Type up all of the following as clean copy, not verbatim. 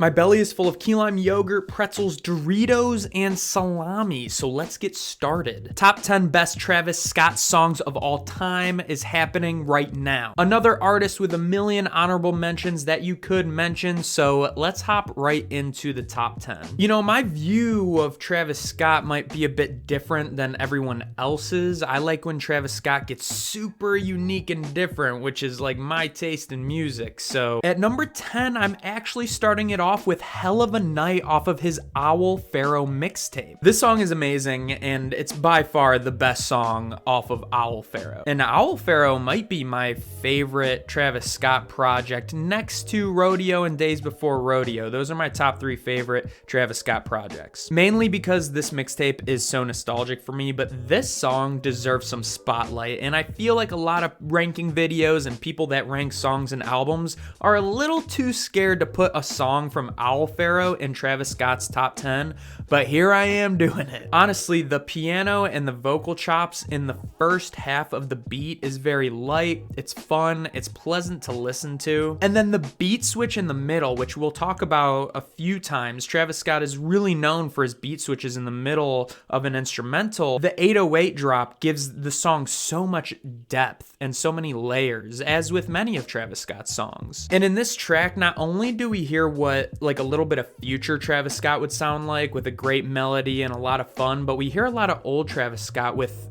My belly is full of key lime yogurt, pretzels, Doritos, and salami, so let's get started. Top 10 best Travis Scott songs of all time is happening right now. Another artist with a million honorable mentions that you could mention, so let's hop right into the top 10. You know, my view of Travis Scott might be a bit different than everyone else's. I like when Travis Scott gets super unique and different, which is like my taste in music. So at number 10, I'm actually starting it off with Hell of a Night off of his Owl Pharaoh mixtape. This song is amazing, and it's by far the best song off of Owl Pharaoh. And Owl Pharaoh might be my favorite Travis Scott project next to Rodeo and Days Before Rodeo. Those are my top 3 favorite Travis Scott projects. Mainly because this mixtape is so nostalgic for me, but this song deserves some spotlight, and I feel like a lot of ranking videos and people that rank songs and albums are a little too scared to put a song from Owl Pharaoh in Travis Scott's top 10, but here I am doing it. Honestly, the piano and the vocal chops in the first half of the beat is very light, it's fun, it's pleasant to listen to, and then the beat switch in the middle, which we'll talk about a few times. Travis Scott is really known for his beat switches in the middle of an instrumental. The 808 drop gives the song so much depth and so many layers, as with many of Travis Scott's songs. And in this track, not only do we hear what like a little bit of future Travis Scott would sound like with a great melody and a lot of fun, but we hear a lot of old Travis Scott with,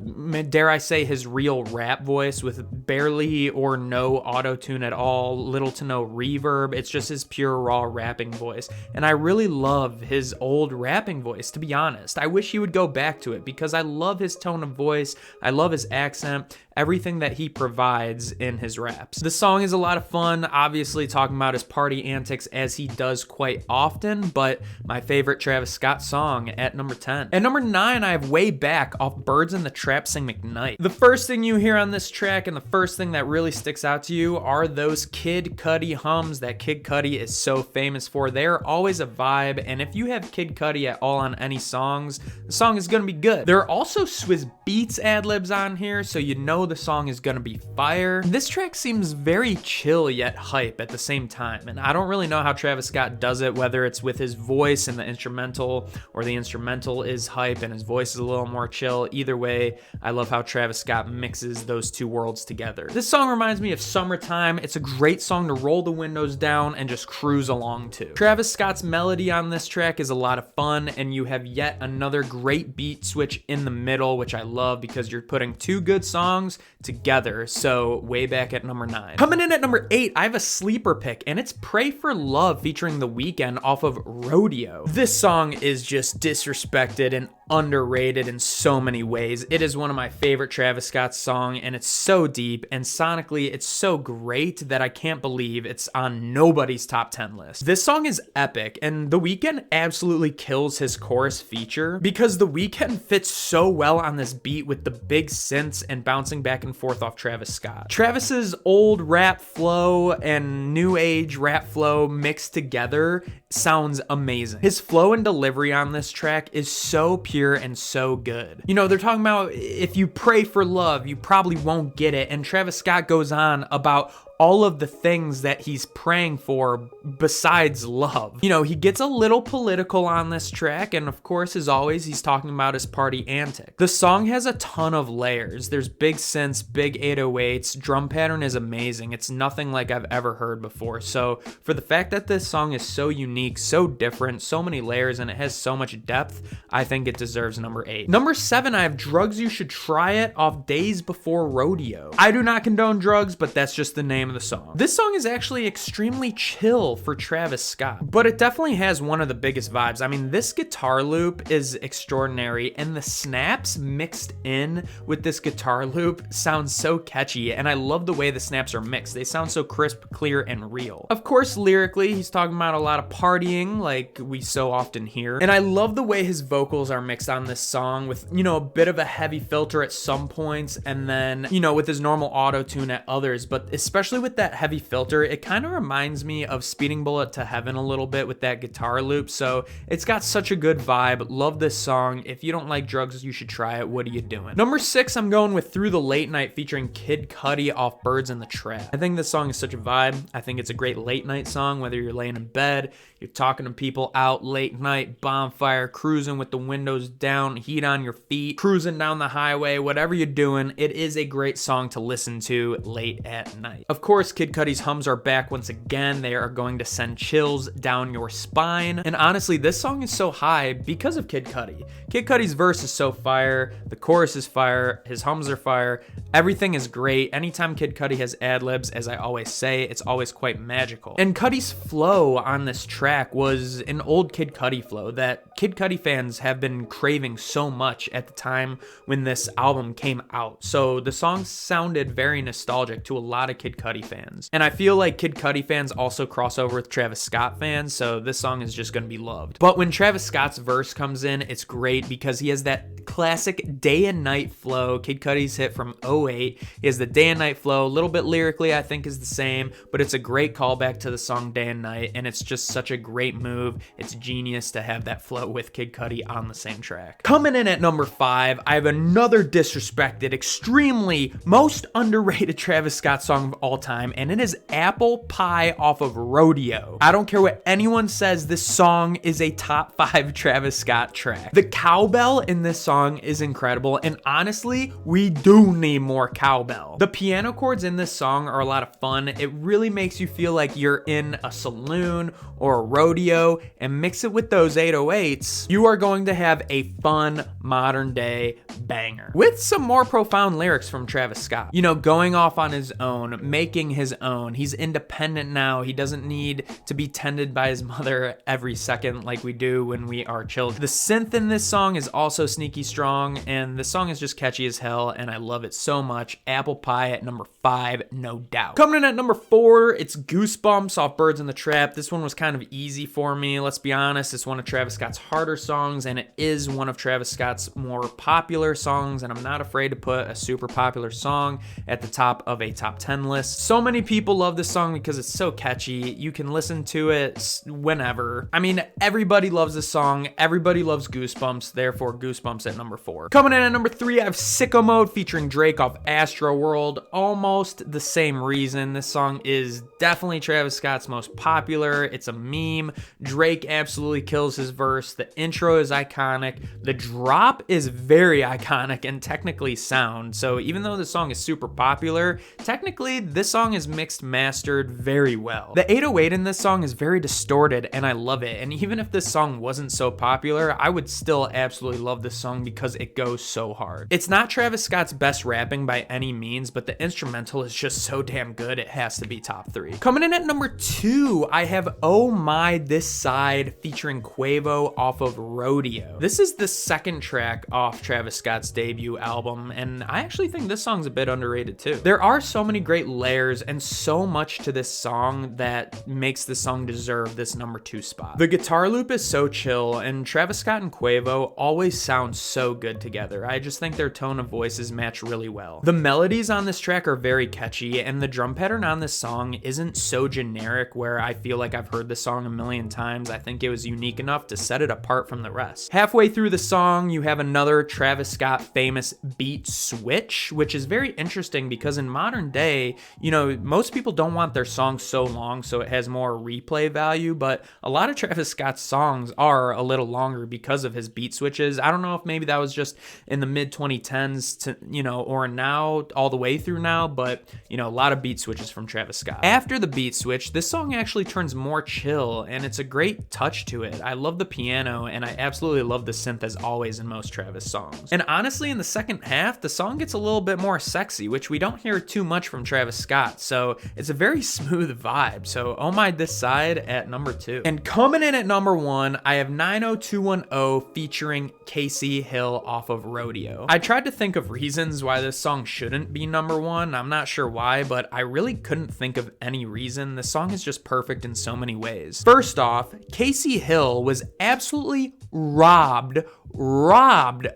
dare I say, his real rap voice with barely or no auto-tune at all, little to no reverb. It's just his pure raw rapping voice. And I really love his old rapping voice, to be honest. I wish he would go back to it because I love his tone of voice. I love his accent, everything that he provides in his raps. The song is a lot of fun, obviously talking about his party antics as he does quite often, but my favorite Travis Scott song at number 10. At number 9, I have Way Back off Birds in the Trap Sing McKnight. The first thing you hear on this track and the first thing that really sticks out to you are those Kid Cudi hums that Kid Cudi is so famous for. They're always a vibe, and if you have Kid Cudi at all on any songs, the song is gonna be good. There are also Swizz Beatz ad-libs on here, so you know the song is gonna be fire. This track seems very chill yet hype at the same time, and I don't really know how Travis Scott does it, whether it's with his voice and the instrumental, or the instrumental is hype and his voice is a little more chill. Either way, I love how Travis Scott mixes those two worlds together. This song reminds me of summertime. It's a great song to roll the windows down and just cruise along to. Travis Scott's melody on this track is a lot of fun, and you have yet another great beat switch in the middle, which I love because you're putting two good songs together. So Way Back at number 9. Coming in at number 8, I have a sleeper pick, and it's Pray for Love featuring The Weeknd off of Rodeo. This song is just disrespected and underrated in so many ways. It is one of my favorite Travis Scott songs, and it's so deep, and sonically it's so great that I can't believe it's on nobody's top 10 list. This song is epic, and The Weeknd absolutely kills his chorus feature because The Weeknd fits so well on this beat with the big synths and bouncing back and forth off Travis Scott. Travis's old rap flow and new age rap flow mixed together sounds amazing. His flow and delivery on this track is so pure and so good. You know, they're talking about if you pray for love, you probably won't get it. And Travis Scott goes on about all of the things that he's praying for besides love. You know, he gets a little political on this track, and of course, as always, he's talking about his party antics. The song has a ton of layers. There's big synths, big 808s, drum pattern is amazing. It's nothing like I've ever heard before. So for the fact that this song is so unique, so different, so many layers, and it has so much depth, I think it deserves number 8. Number 7, I have Drugs You Should Try It off Days Before Rodeo. I do not condone drugs, but that's just the name of the song. This song is actually extremely chill for Travis Scott, but it definitely has one of the biggest vibes. I mean, this guitar loop is extraordinary, and the snaps mixed in with this guitar loop sounds so catchy, and I love the way the snaps are mixed. They sound so crisp, clear, and real. Of course, lyrically, he's talking about a lot of partying like we so often hear, and I love the way his vocals are mixed on this song with, you know, a bit of a heavy filter at some points, and then, you know, with his normal auto-tune at others, but especially especially with that heavy filter. It kind of reminds me of Speeding Bullet to Heaven a little bit with that guitar loop, so it's got such a good vibe. Love this song. If you don't like drugs, you should try it. What are you doing? Number 6, I'm going with Through the Late Night featuring Kid Cudi off Birds in the Trap. I think this song is such a vibe. I think it's a great late night song, whether you're laying in bed, you're talking to people out late night, bonfire, cruising with the windows down, heat on your feet, cruising down the highway, whatever you're doing, it is a great song to listen to late at night. Of course, Kid Cudi's hums are back once again. They are going to send chills down your spine. And honestly, this song is so high because of Kid Cudi. Kid Cudi's verse is so fire, the chorus is fire, his hums are fire, everything is great. Anytime Kid Cudi has ad-libs, as I always say, it's always quite magical. And Cudi's flow on this track was an old Kid Cudi flow that Kid Cudi fans have been craving so much at the time when this album came out. So the song sounded very nostalgic to a lot of Kid Cudi fans. And I feel like Kid Cudi fans also cross over with Travis Scott fans, so this song is just gonna be loved. But when Travis Scott's verse comes in, it's great because he has that classic day and night flow. Kid Cudi's hit from 08. He has the day and night flow. A little bit lyrically, I think, is the same, but it's a great callback to the song Day and Night, and it's just such a great move. It's genius to have that flow with Kid Cudi on the same track. Coming in at number 5, I have another disrespected, extremely most underrated Travis Scott song of all time, and it is Apple Pie off of Rodeo. I don't care what anyone says, this song is a top 5 Travis Scott track. The cowbell in this song is incredible, and honestly, we do need more cowbell. The piano chords in this song are a lot of fun. It really makes you feel like you're in a saloon or a rodeo, and mix it with those 808s, you are going to have a fun modern day banger with some more profound lyrics from Travis Scott. You know, going off on his own, making his own. He's independent now. He doesn't need to be tended by his mother every second like we do when we are children. The synth in this song is also sneaky strong, and the song is just catchy as hell, and I love it so much. Apple Pie at number 5, no doubt. Coming in at number 4, it's Goosebumps off Birds in the Trap. This one was kind of easy for me. Let's be honest, it's one of Travis Scott's harder songs, and it is one of Travis Scott's more popular songs, and I'm not afraid to put a super popular song at the top of a top 10 list. So many people love this song because it's so catchy. You can listen to it whenever. I mean, everybody loves this song. Everybody loves Goosebumps, therefore Goosebumps at number 4. Coming in at number 3, I have Sicko Mode featuring Drake off ASTROWORLD. Almost the same reason. This song is definitely Travis Scott's most popular. It's a meme. Drake absolutely kills his verse. The intro is iconic. The drop is very iconic and technically sound. So even though the song is super popular, technically this song is mixed mastered very well. The 808 in this song is very distorted, and I love it. And even if this song wasn't so popular, I would still absolutely love this song because it goes so hard. It's not Travis Scott's best rapping by any means, but the instrumental is just so damn good, it has to be top 3. Coming in at number 2, I have Oh My This Side featuring Quavo off of Rodeo. This is the second track off Travis Scott's debut album, and I actually think this song's a bit underrated too. There are so many great layers and so much to this song that makes the song deserve this number 2 spot. The guitar loop is so chill, and Travis Scott and Quavo always sound so good together. I just think their tone of voices match really well. The melodies on this track are very catchy, and the drum pattern on this song isn't so generic where I feel like I've heard the song a million times. I think it was unique enough to set it apart from the rest. Halfway through the song, you have another Travis Scott famous beat switch, which is very interesting because in modern day, you know, most people don't want their songs so long so it has more replay value, but a lot of Travis Scott's songs are a little longer because of his beat switches. I don't know if maybe that was just in the mid 2010s to, you know, or now all the way through now, but you know, a lot of beat switches from Travis Scott. After the beat switch, this song actually turns more chill, and it's a great touch to it. I love the piano, and I absolutely love the synth as always in most Travis songs. And honestly, in the second half, the song gets a little bit more sexy, which we don't hear too much from Travis Scott, so it's a very smooth vibe. So Oh My This Side at number 2. And coming in at number 1, I have 90210 featuring Casey Hill off of Rodeo. I tried to think of reasons why this song shouldn't be number 1. I'm not sure why, but I really couldn't think of any reason. The song is just perfect in so many ways. First off, Casey Hill was absolutely robbed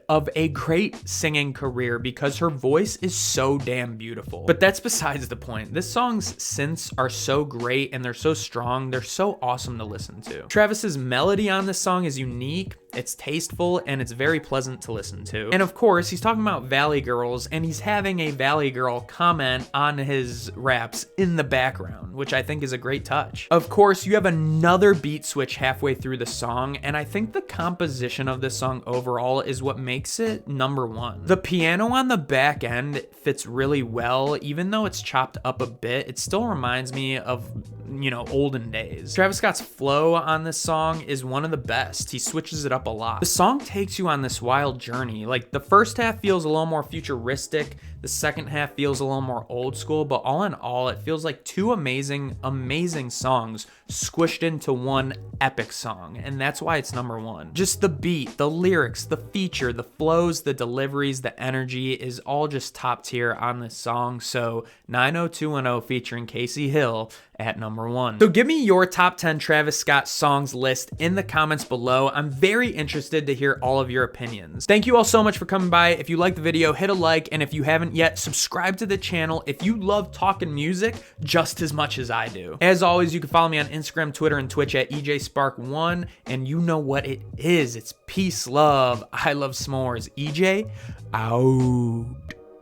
of a great singing career because her voice is so damn beautiful. But that's besides the point. This song's synths are so great and they're so strong. They're so awesome to listen to. Travis's melody on this song is unique. It's tasteful and it's very pleasant to listen to. And of course, he's talking about Valley Girls and he's having a Valley Girl comment on his raps in the background, which I think is a great touch. Of course, you have another beat switch halfway through the song, and I think the composition of this song overall is what makes it number one. The piano on the back end fits really well. Even though it's chopped up a bit, it still reminds me of, olden days. Travis Scott's flow on this song is one of the best. He switches it up a lot. The song takes you on this wild journey. Like, the first half feels a little more futuristic, the second half feels a little more old school, but all in all, it feels like two amazing songs squished into one epic song, and that's why it's number one. Just the beat, the lyrics, the feature, the flows, the deliveries, the energy is all just top tier on this song. So 90210 featuring Casey Hill at number one. So give me your top 10 Travis Scott songs list in the comments below. I'm very interested to hear all of your opinions. Thank you all so much for coming by. If you liked the video, hit a like, and if you haven't yet, subscribe to the channel if you love talking music just as much as I do. As always, you can follow me on Instagram, Twitter, and Twitch at EJSpark1, and you know what it is. It's peace, love, I love s'mores. EJ, out.